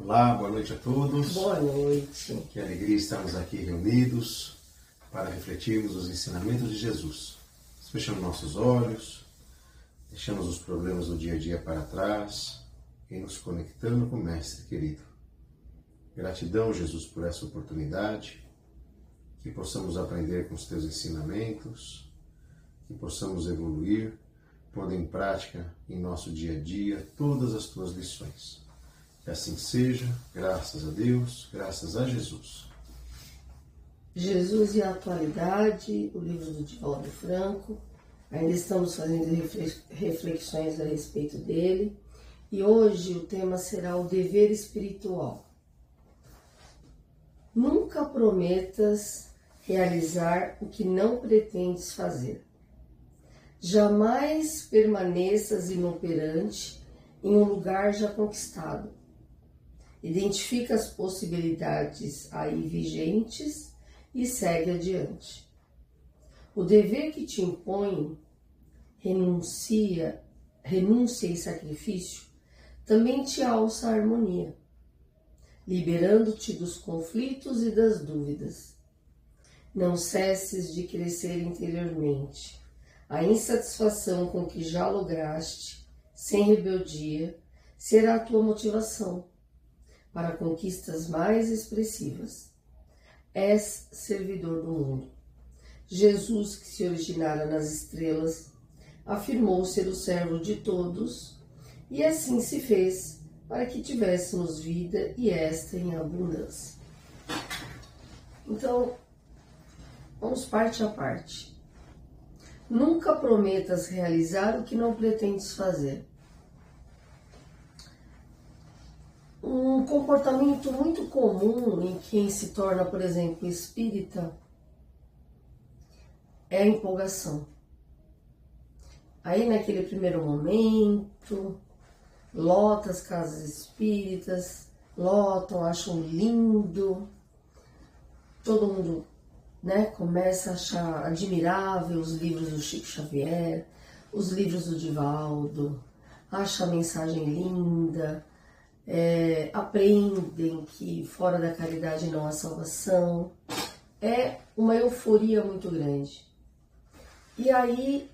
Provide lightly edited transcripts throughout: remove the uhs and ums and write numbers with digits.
Olá, boa noite a todos. Boa noite. Que alegria estarmos aqui reunidos para refletirmos os ensinamentos de Jesus. Fechamos nossos olhos, deixamos os problemas do dia a dia para trás e nos conectando com o Mestre querido. Gratidão, Jesus, por essa oportunidade, que possamos aprender com os teus ensinamentos, que possamos evoluir, pondo em prática em nosso dia a dia todas as tuas lições. Que assim seja, graças a Deus, graças a Jesus. Jesus e a Atualidade, o livro do Divaldo Franco. Ainda estamos fazendo reflexões a respeito dele. E hoje o tema será o dever espiritual. Nunca prometas realizar o que não pretendes fazer. Jamais permaneças inoperante em um lugar já conquistado. Identifica as possibilidades aí vigentes e segue adiante. O dever que te impõe, renúncia e sacrifício, também te alça a harmonia, liberando-te dos conflitos e das dúvidas. Não cesses de crescer interiormente. A insatisfação com o que já lograste, sem rebeldia, será a tua motivação para conquistas mais expressivas. És servidor do mundo. Jesus, que se originara nas estrelas, afirmou ser o servo de todos, e assim se fez para que tivéssemos vida e esta em abundância. Então, vamos parte a parte. Nunca prometas realizar o que não pretendes fazer. Um comportamento muito comum em quem se torna, por exemplo, espírita é a empolgação. Aí, naquele primeiro momento, lota as casas espíritas, lotam, acham lindo, todo mundo, começa a achar admirável os livros do Chico Xavier, os livros do Divaldo, acha a mensagem linda, aprendem que fora da caridade não há salvação. É uma euforia muito grande. E aí,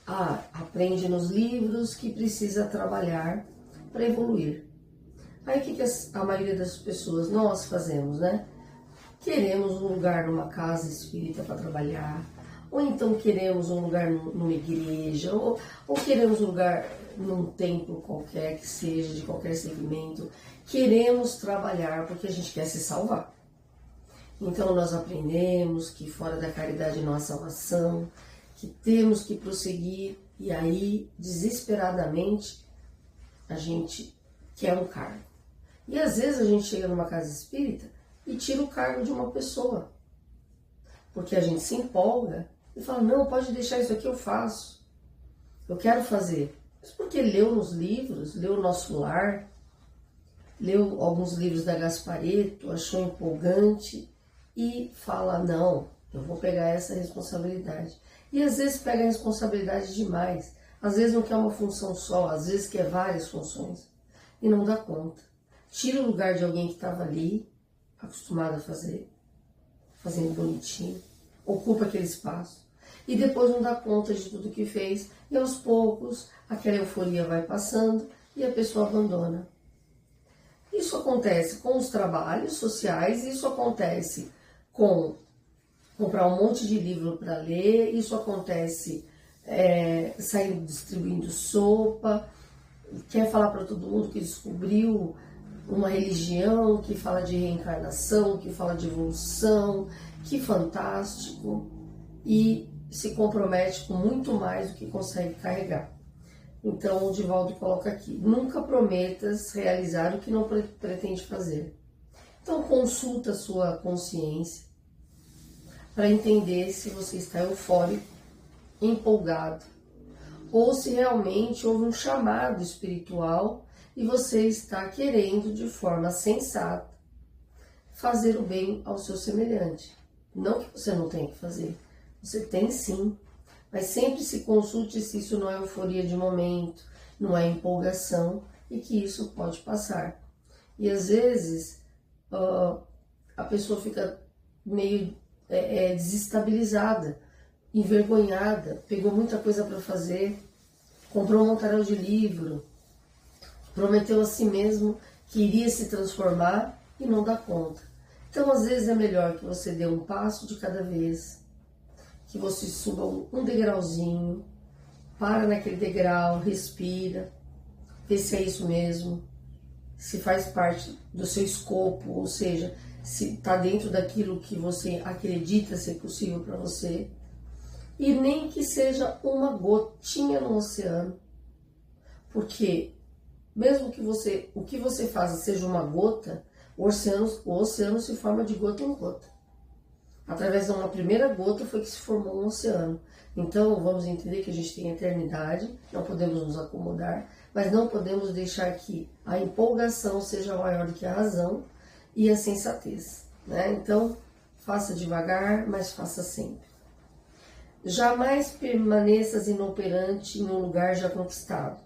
aprende nos livros que precisa trabalhar para evoluir. Aí o que a maioria das pessoas, nós fazemos, Queremos um lugar numa casa espírita para trabalhar, ou então queremos um lugar numa igreja, ou queremos um lugar num templo qualquer que seja, de qualquer segmento. Queremos trabalhar porque a gente quer se salvar. Então nós aprendemos que fora da caridade não há salvação, que temos que prosseguir, e aí, desesperadamente, a gente quer um cargo. E às vezes a gente chega numa casa espírita e tira o cargo de uma pessoa, porque a gente se empolga e fala, não, pode deixar isso aqui, eu faço, eu quero fazer. Mas porque leu nos livros, leu o Nosso Lar, leu alguns livros da Gasparetto, achou empolgante e fala, não, eu vou pegar essa responsabilidade. E às vezes pega a responsabilidade demais, às vezes não quer uma função só, às vezes quer várias funções e não dá conta. Tira o lugar de alguém que estava ali, acostumado a fazer, fazendo bonitinho, ocupa aquele espaço e depois não dá conta de tudo que fez e aos poucos aquela euforia vai passando e a pessoa abandona. Isso acontece com os trabalhos sociais, isso acontece com comprar um monte de livro para ler, isso acontece saindo distribuindo sopa, quer falar para todo mundo que descobriu uma religião que fala de reencarnação, que fala de evolução, que fantástico, e se compromete com muito mais do que consegue carregar. Então o Divaldo coloca aqui, nunca prometas realizar o que não pretende fazer. Então consulta a sua consciência para entender se você está eufórico, empolgado, ou se realmente houve um chamado espiritual e você está querendo, de forma sensata, fazer o bem ao seu semelhante. Não que você não tenha que fazer, você tem sim, mas sempre se consulte se isso não é euforia de momento, não é empolgação e que isso pode passar. E às vezes a pessoa fica meio desestabilizada, envergonhada, pegou muita coisa para fazer, comprou um montaréu de livro, prometeu a si mesmo que iria se transformar e não dá conta. Então, às vezes é melhor que você dê um passo de cada vez, que você suba um degrauzinho, para naquele degrau, respira, vê se é isso mesmo, se faz parte do seu escopo, ou seja, se está dentro daquilo que você acredita ser possível para você. E nem que seja uma gotinha no oceano, porque mesmo que o que você faça seja uma gota, o oceano se forma de gota em gota. Através de uma primeira gota foi que se formou um oceano. Então vamos entender que a gente tem eternidade, não podemos nos acomodar, mas não podemos deixar que a empolgação seja maior do que a razão e a sensatez, né? Então faça devagar, mas faça sempre. Jamais permaneças inoperante em um lugar já conquistado.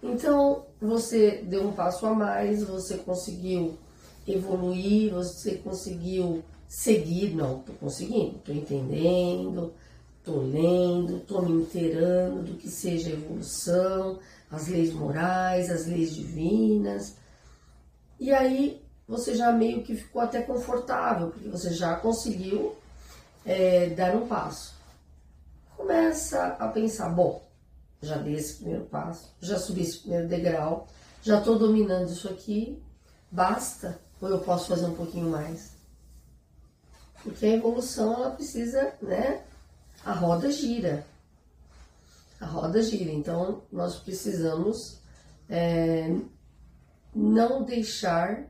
Então, você deu um passo a mais, você conseguiu evoluir, você conseguiu seguir. Não, estou conseguindo, estou entendendo, estou lendo, estou me inteirando do que seja a evolução, as leis morais, as leis divinas. E aí, você já meio que ficou até confortável, porque você já conseguiu dar um passo. Começa a pensar, bom, já dei esse primeiro passo, já subi esse primeiro degrau, já estou dominando isso aqui, basta ou eu posso fazer um pouquinho mais? Porque a evolução, ela precisa, né? A roda gira. A roda gira, então nós precisamos não deixar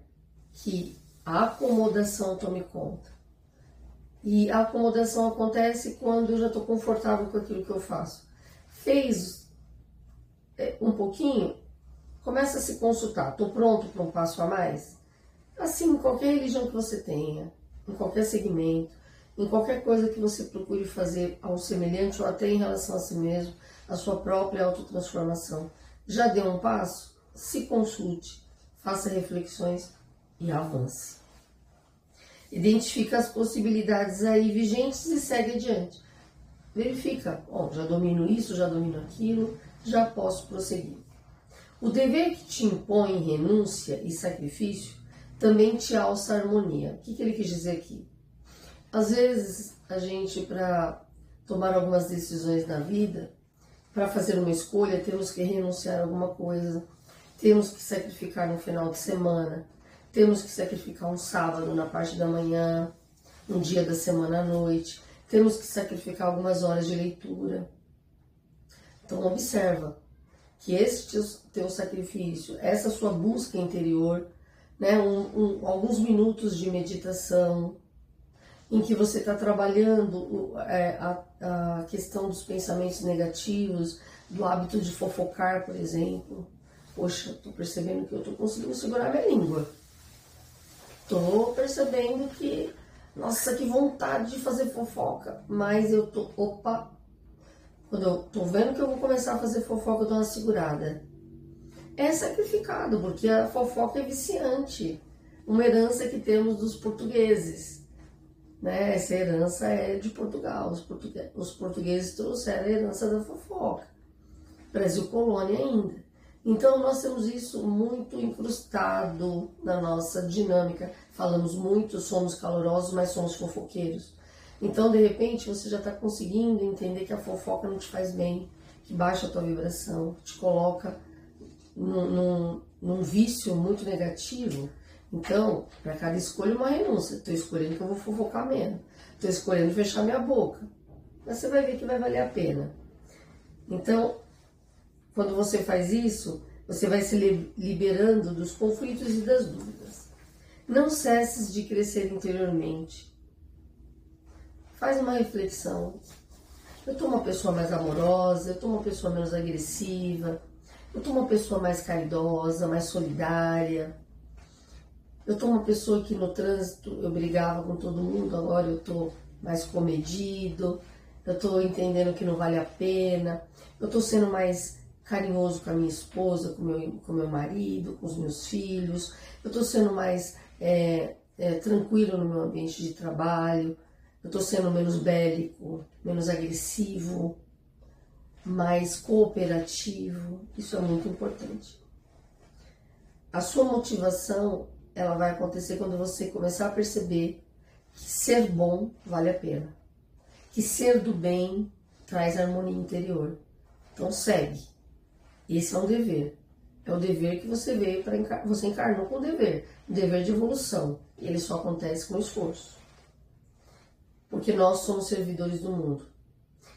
que a acomodação tome conta. E a acomodação acontece quando eu já estou confortável com aquilo que eu faço. Fez um pouquinho, começa a se consultar. Estou pronto para um passo a mais? Assim, em qualquer religião que você tenha, em qualquer segmento, em qualquer coisa que você procure fazer ao semelhante ou até em relação a si mesmo, a sua própria autotransformação. Já deu um passo? Se consulte, faça reflexões e avance. Identifica as possibilidades aí vigentes e segue adiante. Verifica, já domino isso, já domino aquilo, já posso prosseguir. O dever que te impõe renúncia e sacrifício também te alça a harmonia. O que ele quis dizer aqui? Às vezes, a gente, para tomar algumas decisões na vida, para fazer uma escolha, temos que renunciar a alguma coisa, temos que sacrificar no final de semana, temos que sacrificar um sábado na parte da manhã, um dia da semana à noite, temos que sacrificar algumas horas de leitura. Então observa que esse teu sacrifício, essa sua busca interior, né, alguns minutos de meditação, em que você está trabalhando a questão dos pensamentos negativos, do hábito de fofocar, por exemplo. Poxa, estou percebendo que eu estou conseguindo segurar minha língua. Estou percebendo que, nossa, que vontade de fazer fofoca. Mas eu tô, quando eu tô vendo que eu vou começar a fazer fofoca, eu dou uma segurada. É sacrificado, porque a fofoca é viciante. Uma herança que temos dos portugueses. Né? Essa herança é de Portugal. Os portugueses trouxeram a herança da fofoca. Brasil colônia ainda. Então nós temos isso muito incrustado na nossa dinâmica. Falamos muito, somos calorosos, mas somos fofoqueiros. Então, de repente, você já está conseguindo entender que a fofoca não te faz bem, que baixa a tua vibração, te coloca num vício muito negativo. Então, para cada escolha, uma renúncia. Estou escolhendo que eu vou fofocar menos. Estou escolhendo fechar minha boca. Mas você vai ver que vai valer a pena. Então, quando você faz isso, você vai se liberando dos conflitos e das dúvidas. Não cesses de crescer interiormente. Faz uma reflexão. Eu estou uma pessoa mais amorosa, eu estou uma pessoa menos agressiva, eu estou uma pessoa mais caridosa, mais solidária. Eu estou uma pessoa que no trânsito eu brigava com todo mundo, agora eu estou mais comedido, eu estou entendendo que não vale a pena, eu estou sendo mais carinhoso com a minha esposa, com meu marido, com os meus filhos. Eu estou sendo mais tranquilo no meu ambiente de trabalho. Eu estou sendo menos bélico, menos agressivo, mais cooperativo. Isso é muito importante. A sua motivação, ela vai acontecer quando você começar a perceber que ser bom vale a pena. Que ser do bem traz harmonia interior. Então segue. Esse é um dever. É o dever que você veio para você encarnou com o dever. Um dever de evolução. E ele só acontece com esforço. Porque nós somos servidores do mundo.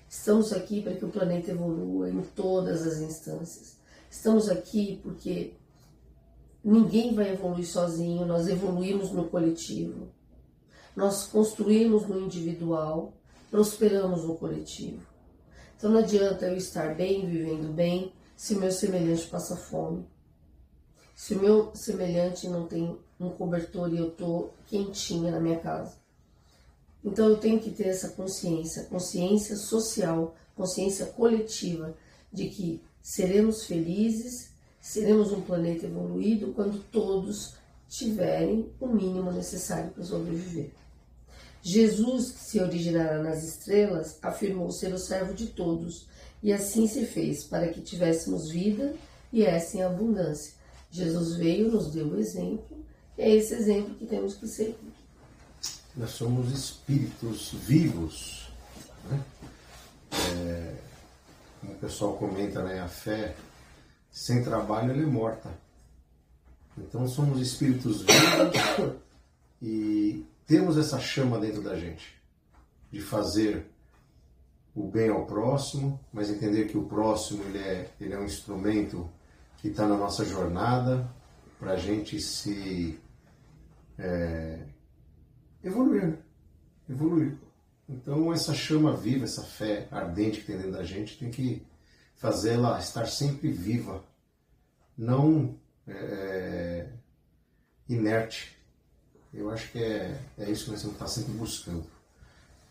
Estamos aqui para que o planeta evolua em todas as instâncias. Estamos aqui porque ninguém vai evoluir sozinho, nós evoluímos no coletivo. Nós construímos no individual, prosperamos no coletivo. Então não adianta eu estar bem, vivendo bem, se o meu semelhante passa fome. Se o meu semelhante não tem um cobertor e eu estou quentinha na minha casa. Então eu tenho que ter essa consciência social, consciência coletiva, de que seremos felizes, seremos um planeta evoluído quando todos tiverem o mínimo necessário para sobreviver. Jesus, que se originara nas estrelas, afirmou ser o servo de todos, e assim se fez, para que tivéssemos vida e essa em abundância. Jesus veio, nos deu o exemplo, e é esse exemplo que temos que seguir. Nós somos espíritos vivos, né? Como o pessoal comenta, né? A fé sem trabalho ela é morta. Então somos espíritos vivos e temos essa chama dentro da gente de fazer o bem ao próximo, mas entender que o próximo ele é um instrumento que está na nossa jornada para a gente se evoluir, né? Evoluir. Então essa chama viva, essa fé ardente que tem dentro da gente, tem que fazê-la estar sempre viva, não inerte. Eu acho que é isso que nós temos que estar sempre buscando.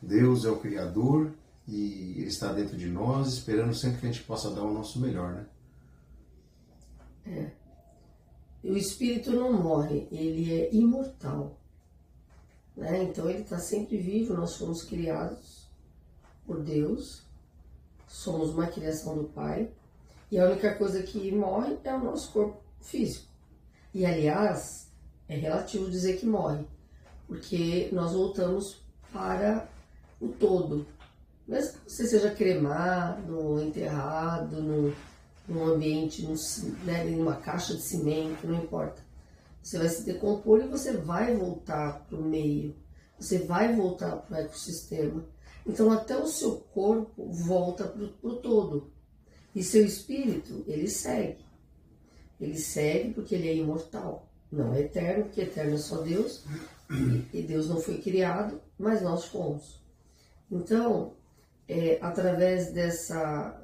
Deus é o Criador e Ele está dentro de nós, esperando sempre que a gente possa dar o nosso melhor, né? O espírito não morre, ele é imortal. Né? Então ele está sempre vivo, nós fomos criados por Deus, somos uma criação do Pai, e a única coisa que morre é o nosso corpo físico. E aliás, é relativo dizer que morre, porque nós voltamos para o todo. Mesmo que você seja cremado, enterrado num ambiente, né, em uma caixa de cimento, não importa. Você vai se decompor e você vai voltar para o meio, você vai voltar para o ecossistema. Então até o seu corpo volta para o todo. E seu espírito, ele segue. Ele segue porque ele é imortal. Não é eterno, porque eterno é só Deus. E Deus não foi criado, mas nós fomos. Então, através dessa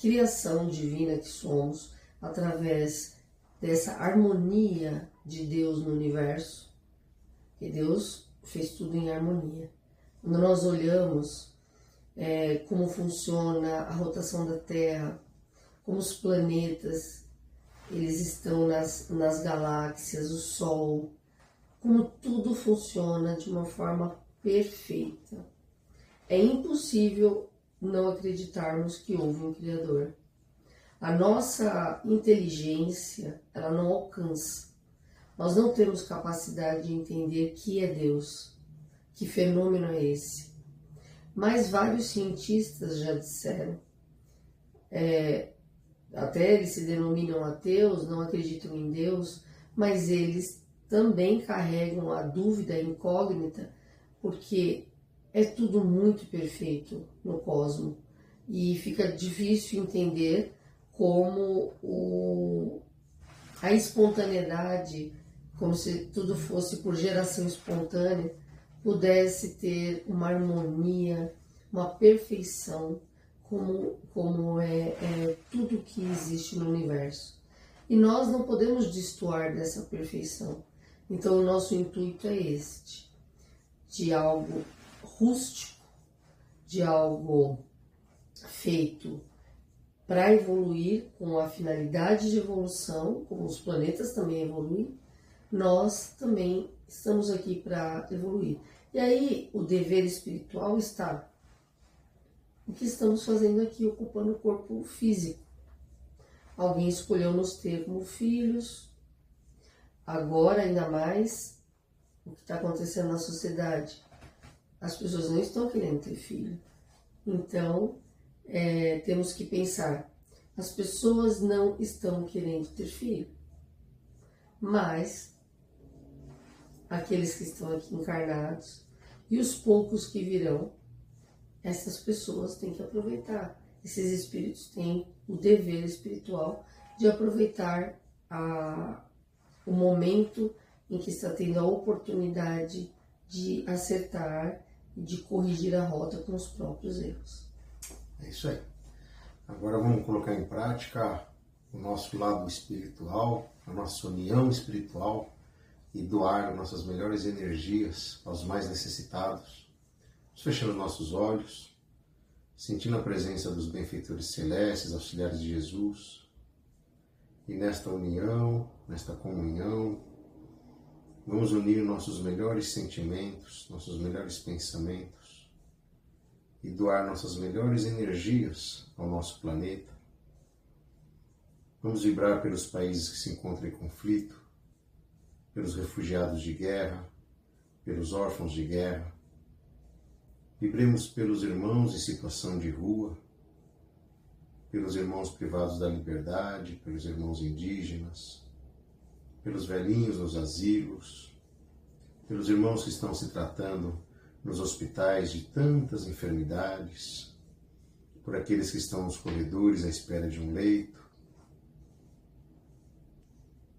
criação divina que somos, através dessa harmonia de Deus no universo, que Deus fez tudo em harmonia. Quando nós olhamos como funciona a rotação da Terra, como os planetas, eles estão nas galáxias, o Sol, como tudo funciona de uma forma perfeita. É impossível não acreditarmos que houve um Criador. A nossa inteligência, ela não alcança. Nós não temos capacidade de entender que é Deus, que fenômeno é esse. Mas vários cientistas já disseram, até eles se denominam ateus, não acreditam em Deus, mas eles também carregam a dúvida, a incógnita, porque é tudo muito perfeito no cosmos e fica difícil entender como a espontaneidade, como se tudo fosse por geração espontânea, pudesse ter uma harmonia, uma perfeição, como é tudo que existe no universo. E nós não podemos destoar dessa perfeição. Então o nosso intuito é este, de algo rústico, de algo feito para evoluir com a finalidade de evolução, como os planetas também evoluem, nós também estamos aqui para evoluir. E aí o dever espiritual está o que estamos fazendo aqui, ocupando o corpo físico. Alguém escolheu nos ter como filhos, agora ainda mais o que está acontecendo na sociedade. As pessoas não estão querendo ter filho. Então, temos que pensar, as pessoas não estão querendo ter filho, mas aqueles que estão aqui encarnados e os poucos que virão, essas pessoas têm que aproveitar. Esses espíritos têm o dever espiritual de aproveitar o momento em que está tendo a oportunidade de acertar e de corrigir a rota com os próprios erros. É isso aí. Agora vamos colocar em prática o nosso lado espiritual, a nossa união espiritual e doar nossas melhores energias aos mais necessitados. Fechando nossos olhos, sentindo a presença dos benfeitores celestes, auxiliares de Jesus. E nesta união, nesta comunhão, vamos unir nossos melhores sentimentos, nossos melhores pensamentos e doar nossas melhores energias ao nosso planeta. Vamos vibrar pelos países que se encontram em conflito, pelos refugiados de guerra, pelos órfãos de guerra. Vibremos pelos irmãos em situação de rua, pelos irmãos privados da liberdade, pelos irmãos indígenas, pelos velhinhos nos asilos, pelos irmãos que estão se tratando nos hospitais de tantas enfermidades, por aqueles que estão nos corredores à espera de um leito.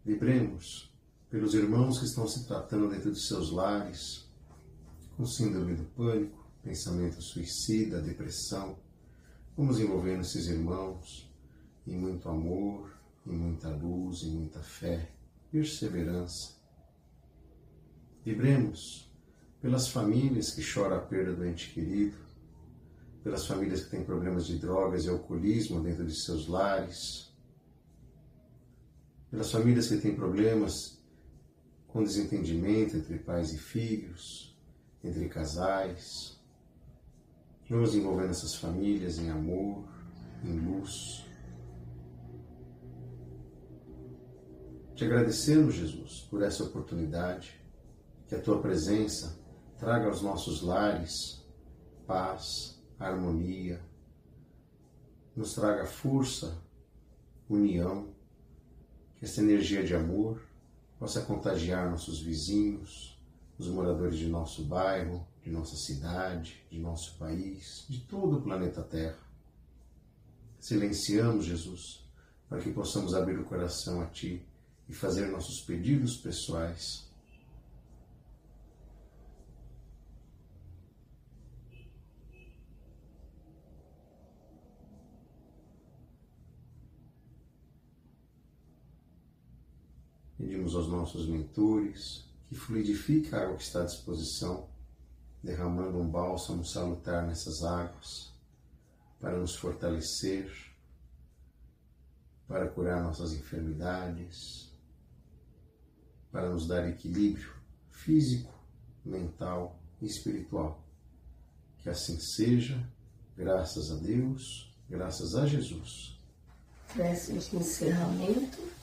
Vibremos pelos irmãos que estão se tratando dentro de seus lares, com síndrome do pânico, pensamento suicida, depressão. Vamos envolvendo esses irmãos em muito amor, em muita luz, em muita fé, perseverança. Vibremos pelas famílias que choram a perda do ente querido, pelas famílias que têm problemas de drogas e alcoolismo dentro de seus lares, pelas famílias que têm problemas com desentendimento entre pais e filhos, entre casais. Vamos envolvendo essas famílias em amor, em luz. Te agradecemos, Jesus, por essa oportunidade, que a Tua presença traga aos nossos lares paz, harmonia, nos traga força, união, que essa energia de amor possa contagiar nossos vizinhos, os moradores de nosso bairro, de nossa cidade, de nosso país, de todo o planeta Terra. Silenciamos, Jesus, para que possamos abrir o coração a Ti e fazer nossos pedidos pessoais. Pedimos aos nossos mentores que fluidifique a água que está à disposição, derramando um bálsamo salutar nessas águas, para nos fortalecer, para curar nossas enfermidades, para nos dar equilíbrio físico, mental e espiritual. Que assim seja, graças a Deus, graças a Jesus. Prece de encerramento.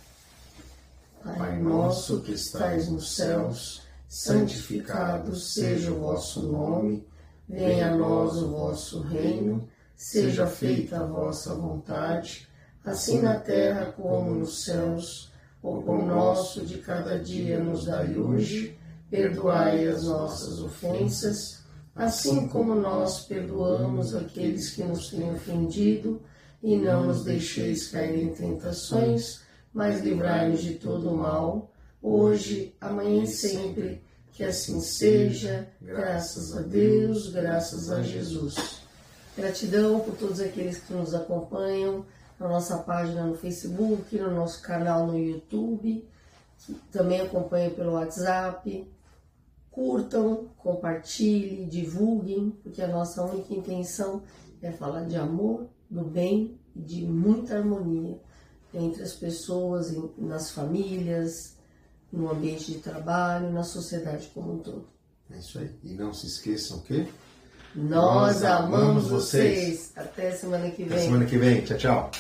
Pai nosso que estais nos céus, santificado seja o vosso nome, venha a nós o vosso reino, seja feita a vossa vontade, assim na terra como nos céus. O pão nosso de cada dia nos dai hoje, perdoai as nossas ofensas, assim como nós perdoamos aqueles que nos têm ofendido, e não nos deixeis cair em tentações, mas livrai-nos de todo o mal, hoje, amanhã e sempre. Que assim seja, graças a Deus, graças a Jesus. Gratidão por todos aqueles que nos acompanham na nossa página no Facebook, no nosso canal no YouTube, que também acompanham pelo WhatsApp. Curtam, compartilhem, divulguem, porque a nossa única intenção é falar de amor, do bem e de muita harmonia entre as pessoas, nas famílias, no ambiente de trabalho, na sociedade como um todo. É isso aí. E não se esqueçam que Nós amamos vocês. Até semana que vem. Até semana que vem. Tchau, tchau.